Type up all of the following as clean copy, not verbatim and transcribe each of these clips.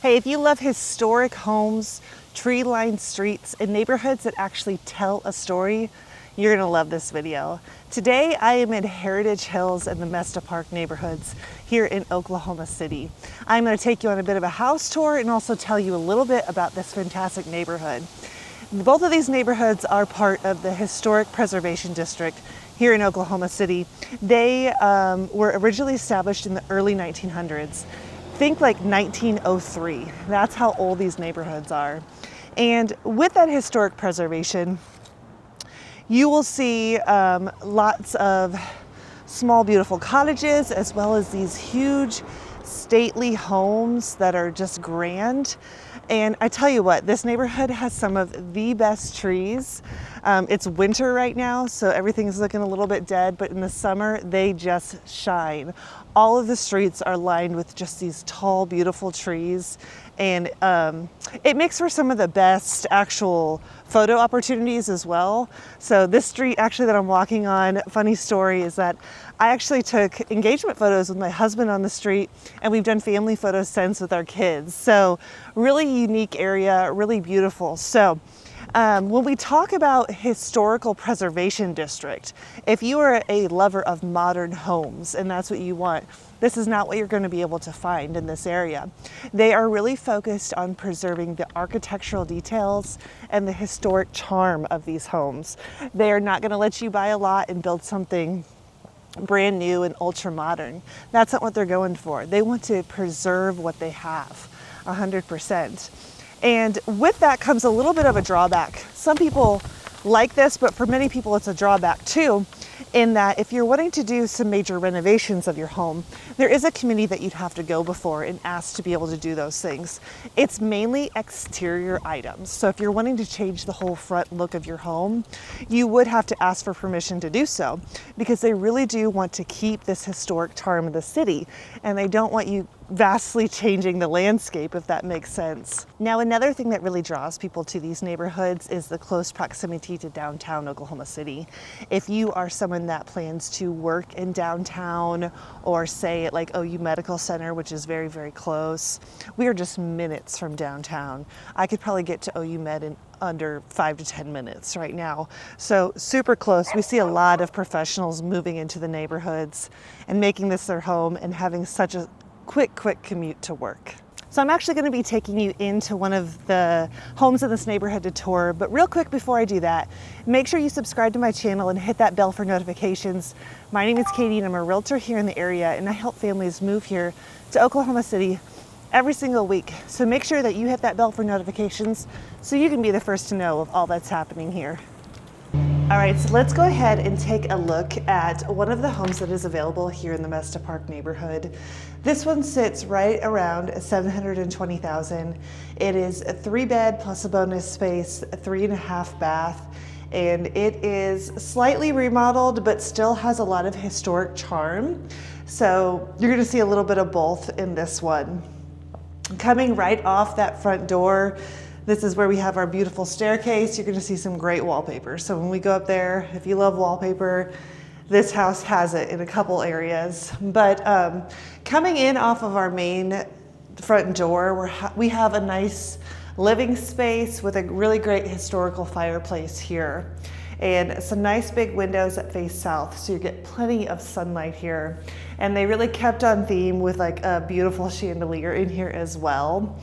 Hey, if you love historic homes, tree-lined streets, and neighborhoods that actually tell a story, you're gonna love this video. Today, I am in Heritage Hills and the Mesta Park neighborhoods here in Oklahoma City. I'm gonna take you on a bit of a house tour and also tell you a little bit about this fantastic neighborhood. Both of these neighborhoods are part of the Historic Preservation District here in Oklahoma City. They were originally established in the early 1900s. Think like 1903. That's how old these neighborhoods are. And with that historic preservation, you will see lots of small, beautiful cottages, as well as these huge, stately homes that are just grand. And I tell you what, this neighborhood has some of the best trees. It's winter right now, so everything's looking a little bit dead, but in the summer, they just shine. All of the streets are lined with just these tall, beautiful trees. And it makes for some of the best actual photo opportunities as well. So this street actually that I'm walking on, funny story is that I actually took engagement photos with my husband on the street, and we've done family photos since with our kids. So really unique area, really beautiful. So when we talk about historical preservation district, if you are a lover of modern homes and that's what you want, this is not what you're going to be able to find in this area. They are really focused on preserving the architectural details and the historic charm of these homes. They are not going to let you buy a lot and build something brand new and ultra modern. That's not what they're going for. They want to preserve what they have 100%. And with that comes a little bit of a drawback. Some people like this, but for many people it's a drawback too, in that if you're wanting to do some major renovations of your home, there is a committee that you'd have to go before and ask to be able to do those things. It's mainly exterior items. So if you're wanting to change the whole front look of your home, you would have to ask for permission to do so, because they really do want to keep this historic charm of the city, and they don't want you vastly changing the landscape, if that makes sense. Now, another thing that really draws people to these neighborhoods is the close proximity to downtown Oklahoma City. If you are someone that plans to work in downtown, or say at like OU Medical Center, which is very, very close, we are just minutes from downtown. I could probably get to OU Med in under 5 to 10 minutes right now. So super close. We see a lot of professionals moving into the neighborhoods and making this their home and having such a quick commute to work. So I'm actually going to be taking you into one of the homes in this neighborhood to tour, but real quick before I do that, make sure you subscribe to my channel and hit that bell for notifications. My name is Katie and I'm a realtor here in the area, and I help families move here to Oklahoma City every single week. So make sure that you hit that bell for notifications so you can be the first to know of all that's happening here. All right, so let's go ahead and take a look at one of the homes that is available here in the Mesta Park neighborhood. This one sits right around $720,000. It is a 3-bed plus a bonus space, a 3.5 bath, and it is slightly remodeled, but still has a lot of historic charm. So you're gonna see a little bit of both in this one. Coming right off that front door, this is where we have our beautiful staircase. You're gonna see some great wallpaper. So when we go up there, if you love wallpaper, this house has it in a couple areas. But coming in off of our main front door, we have a nice living space with a really great historical fireplace here. And some nice big windows that face south, so you get plenty of sunlight here. And they really kept on theme with like a beautiful chandelier in here as well.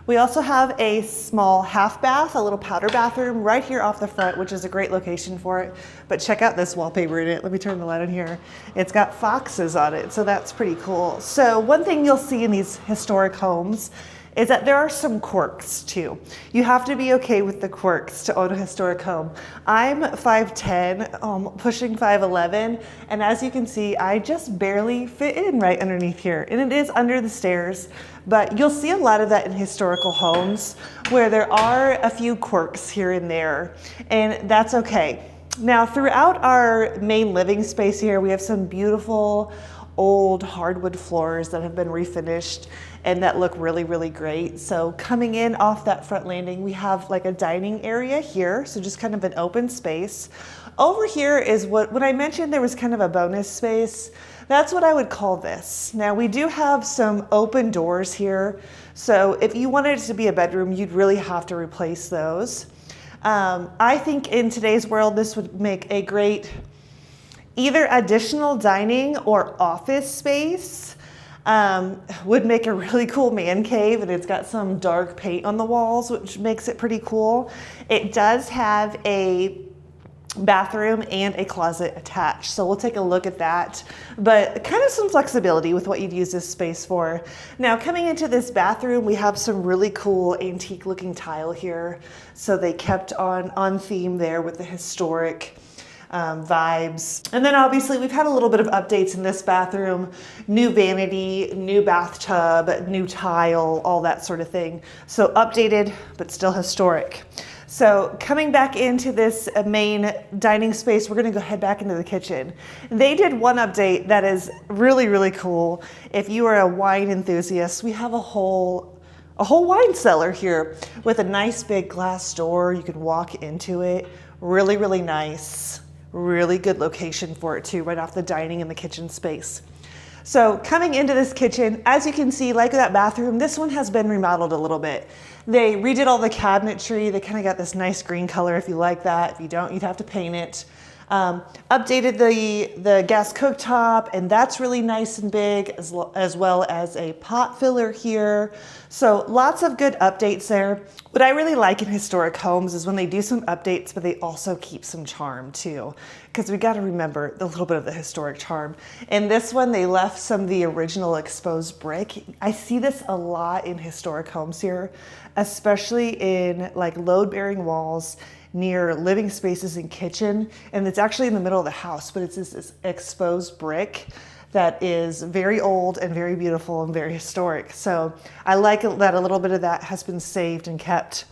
We also have a small half bath, a little powder bathroom right here off the front, which is a great location for it. But check out this wallpaper in it. Let me turn the light on here. It's got foxes on it, so that's pretty cool. So one thing you'll see in these historic homes is that there are some quirks too. You have to be okay with the quirks to own a historic home. I'm 5'10", pushing 5'11", and as you can see, I just barely fit in right underneath here, and it is under the stairs, but you'll see a lot of that in historical homes where there are a few quirks here and there, and that's okay. Now, throughout our main living space here, we have some beautiful old hardwood floors that have been refinished and that look really, really great. So coming in off that front landing, we have like a dining area here. So just kind of an open space. Over here is when I mentioned there was kind of a bonus space, That's what I would call this. Now we do have some open doors here. So if you wanted it to be a bedroom, you'd really have to replace those. I think in today's world, this would make a great either additional dining or office space. Would make a really cool man cave, and it's got some dark paint on the walls, which makes it pretty cool. It does have a bathroom and a closet attached, so we'll take a look at that, but kind of some flexibility with what you'd use this space for. Now coming into this bathroom, we have some really cool antique looking tile here, so they kept on theme there with the historic vibes. And then obviously we've had a little bit of updates in this bathroom, new vanity, new bathtub, new tile, all that sort of thing. So updated, but still historic. So coming back into this main dining space, we're gonna go head back into the kitchen. They did one update that is really, really cool. If you are a wine enthusiast, we have a whole wine cellar here with a nice big glass door. You can walk into it. Really, really nice. Really good location for it too, right off the dining and the kitchen space. So coming into this kitchen, as you can see, like that bathroom, this one has been remodeled a little bit. They redid all the cabinetry. They kind of got this nice green color if you like that. If you don't, you'd have to paint it. Updated the gas cooktop, and that's really nice and big, as well as a pot filler here. So lots of good updates there. What I really like in historic homes is when they do some updates, but they also keep some charm too, because we got to remember a little bit of the historic charm. In this one, they left some of the original exposed brick. I see this a lot in historic homes here, especially in like load-bearing walls near living spaces and kitchen, and it's actually in the middle of the house, but it's this exposed brick that is very old and very beautiful and very historic. So I like that a little bit of that has been saved and kept.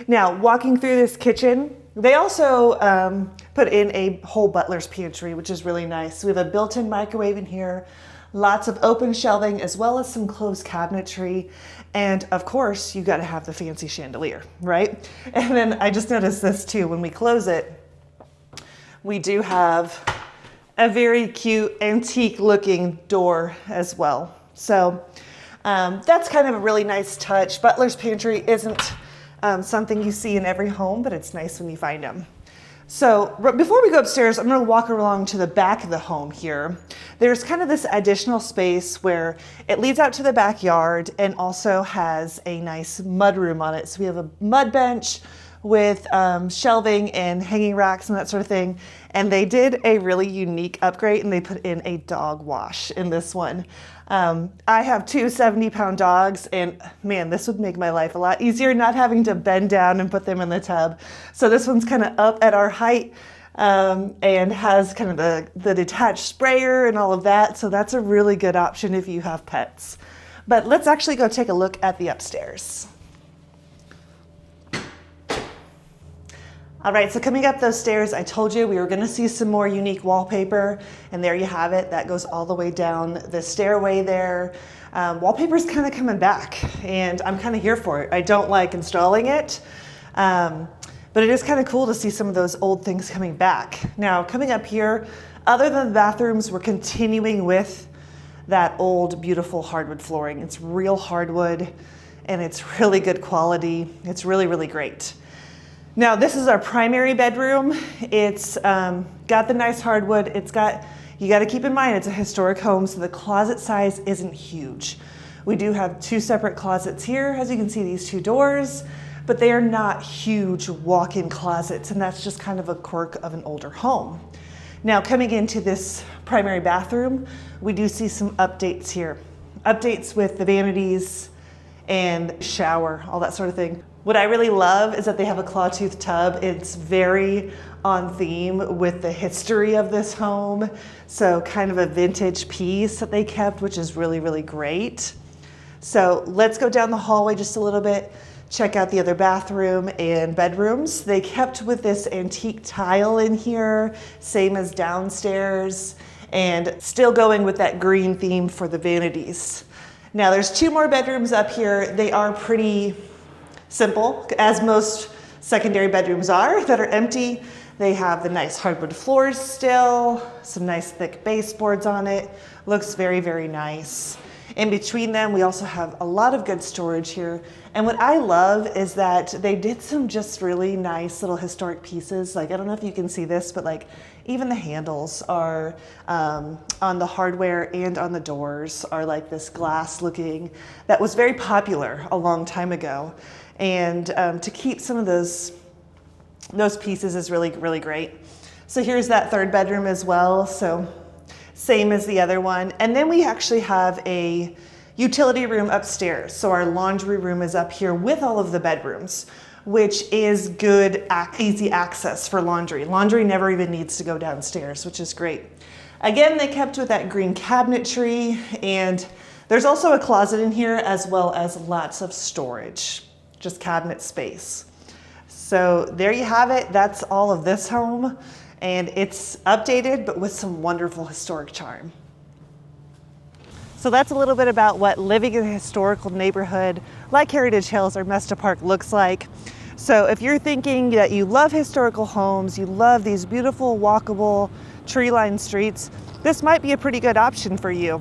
Now, walking through this kitchen, they also put in a whole butler's pantry, which is really nice. We have a built-in microwave in here, lots of open shelving, as well as some closed cabinetry. And of course, you got to have the fancy chandelier, right? And then I just noticed this too, when we close it, we do have a very cute antique looking door as well. So that's kind of a really nice touch. Butler's pantry isn't something you see in every home, but it's nice when you find them. So before we go upstairs, I'm going to walk along to the back of the home here. There's kind of this additional space where it leads out to the backyard and also has a nice mud room on it. So we have a mud bench with shelving and hanging racks and that sort of thing. And they did a really unique upgrade, and they put in a dog wash in this one. I have two 70-pound dogs, and man, this would make my life a lot easier not having to bend down and put them in the tub. So this one's kind of up at our height and has kind of the detached sprayer and all of that. So that's a really good option if you have pets. But let's actually go take a look at the upstairs. All right, so coming up those stairs, I told you we were gonna see some more unique wallpaper, and there you have it. That goes all the way down the stairway there. Wallpaper's kind of coming back, and I'm kind of here for it. I don't like installing it, but it is kind of cool to see some of those old things coming back. Now, coming up here, other than the bathrooms, we're continuing with that old, beautiful hardwood flooring. It's real hardwood, and it's really good quality. It's really, really great. Now, this is our primary bedroom. It's got the nice hardwood. You got to keep in mind, it's a historic home, so the closet size isn't huge. We do have two separate closets here. As you can see, these two doors, but they are not huge walk-in closets, and that's just kind of a quirk of an older home. Now, coming into this primary bathroom, we do see some updates here. Updates with the vanities and shower, all that sort of thing. What I really love is that they have a clawtooth tub. It's very on theme with the history of this home. So kind of a vintage piece that they kept, which is really, really great. So let's go down the hallway just a little bit, check out the other bathroom and bedrooms. They kept with this antique tile in here, same as downstairs, and still going with that green theme for the vanities. Now there's two more bedrooms up here. They are pretty simple, as most secondary bedrooms are, that are empty. They have the nice hardwood floors still, some nice thick baseboards on it. Looks very, very nice. In between them, we also have a lot of good storage here. And what I love is that they did some just really nice little historic pieces. Like, I don't know if you can see this, but like even the handles are on the hardware and on the doors are like this glass looking, that was very popular a long time ago. And to keep some of those pieces is really, really great. So here's that third bedroom as well. So same as the other one. And then we actually have a utility room upstairs. So our laundry room is up here with all of the bedrooms, which is good, easy access for laundry. Laundry never even needs to go downstairs, which is great. Again, they kept with that green cabinetry, and there's also a closet in here as well as lots of storage, just cabinet space. So there you have it. That's all of this home. And it's updated, but with some wonderful historic charm. So that's a little bit about what living in a historical neighborhood like Heritage Hills or Mesta Park looks like. So if you're thinking that you love historical homes, you love these beautiful, walkable, tree-lined streets, this might be a pretty good option for you.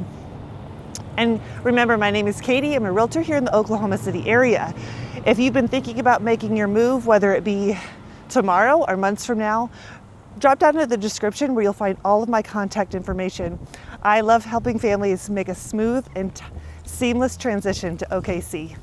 And remember, my name is Katie. I'm a realtor here in the Oklahoma City area. If you've been thinking about making your move, whether it be tomorrow or months from now, drop down into the description where you'll find all of my contact information. I love helping families make a smooth and seamless transition to OKC.